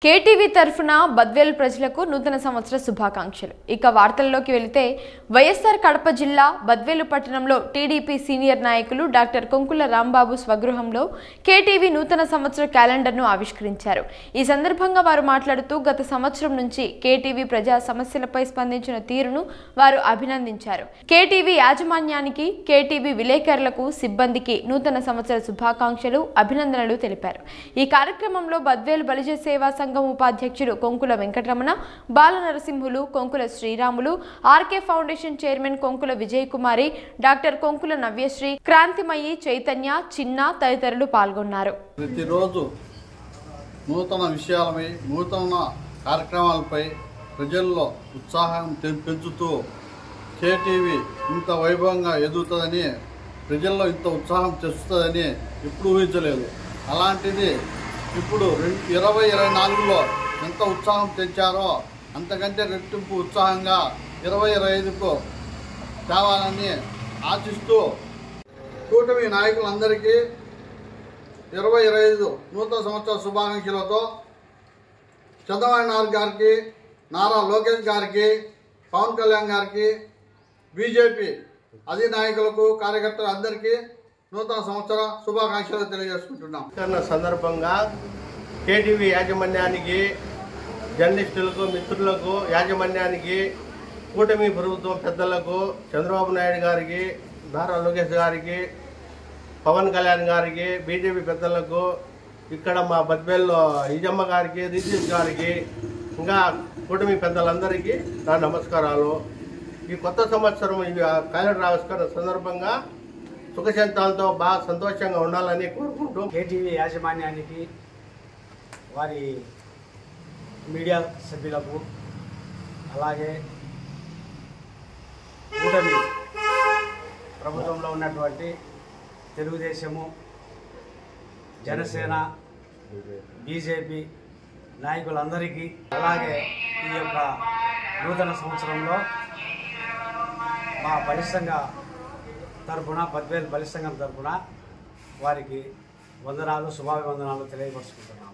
KTV తరఫున బద్వేల్ ప్రజలకు నూతన సంవత్సర శుభాకాంక్షలు. ఇక వార్తల్లోకి వెళితే వైఎస్ఆర్ కడప జిల్లా బద్వేలు పట్టణంలో టీడీపీ సీనియర్ నాయకులు డాక్టర్ కొంకుల రాంబాబు స్వగృహంలో కేటీవీ నూతన సంవత్సర క్యాలెండర్ను ఆవిష్కరించారు. ఈ సందర్భంగా వారు మాట్లాడుతూ గత సంవత్సరం నుంచి కేటీవీ ప్రజా సమస్యలపై స్పందించిన తీరును వారు అభినందించారు. కేటీవీ యాజమాన్యానికి, కేటీవీ విలేకరులకు, సిబ్బందికి నూతన సంవత్సర శుభాకాంక్షలు, అభినందనలు తెలిపారు. ఈ కార్యక్రమంలో బద్వేలు బలిజ సేవా సంఘం ఉపాధ్యక్షుడు Konkula Venkataramana, Bala Narasimhulu, Konkula Sriramulu, RK foundation chairman Konkula Vijay Kumari, doctor Konkula Navyasri, Kranthimayi, Chaitanya, Chinna తదితరులు పాల్గొన్నారు. ప్రతిరోజు నూతన విషయాలపై, నూతన కార్యక్రమాలపై ప్రజల్లో ఉత్సాహం పెంచుతూ కేటీవీ ఇంత వైభవంగా ఎదుగుతుందని, ప్రజల్లో ఇంత ఉత్సాహం తెస్తుందని ఎప్పుడు ఊహించలేదు. అలాంటిది ఇప్పుడు 2024లో ఎంత ఉత్సాహం తెచ్చారో అంతకంటే రెట్టింపు ఉత్సాహంగా 2025కు తేవాలని ఆశిస్తూ కూటమి నాయకులందరికీ 2025 నూతన సంవత్సర శుభాకాంక్షలతో చంద్రబాబు నాయుడు గారికి, నారా లోకేష్ గారికి, పవన్ కళ్యాణ్ గారికి, బీజేపీ అధినాయకులకు, కార్యకర్తలు అందరికీ నూతన సంవత్సర శుభాకాంక్షలు తెలియజేసుకుంటున్నాం. సందర్భంగా కేటీవీ యాజమాన్యానికి, జర్నలిస్టులకు, మిత్రులకు, యాజమాన్యానికి, కూటమి ప్రభుత్వం పెద్దలకు, చంద్రబాబు నాయుడు గారికి, నారా లోకేష్ గారికి, పవన్ కళ్యాణ్ గారికి, బీజేపీ పెద్దలకు, ఇక్కడ మా బద్వేల్లో ఈజమ్మ గారికి, రిషీష్ గారికి, ఇంకా కూటమి పెద్దలందరికీ నా నమస్కారాలు. ఈ కొత్త సంవత్సరం ఈ క్యాలెండర్ ఆవిష్కరణ సందర్భంగా సుఖశాంతాలతో బాగా సంతోషంగా ఉండాలని కోరుకుంటూ కేటీవీ యాజమాన్యానికి, వారి మీడియా సభ్యులకు, అలాగే కూటమి ప్రభుత్వంలో ఉన్నటువంటి తెలుగుదేశము, జనసేన, బీజేపీ నాయకులందరికీ, అలాగే ఈ యొక్క నూతన సంవత్సరంలో మా బలిష్టంగా తరఫున, బద్వేల్ బలిష్టంగం తరఫున వారికి వందనాలు, శుభాభివందనాలు తెలియపరుచుకుంటున్నాము.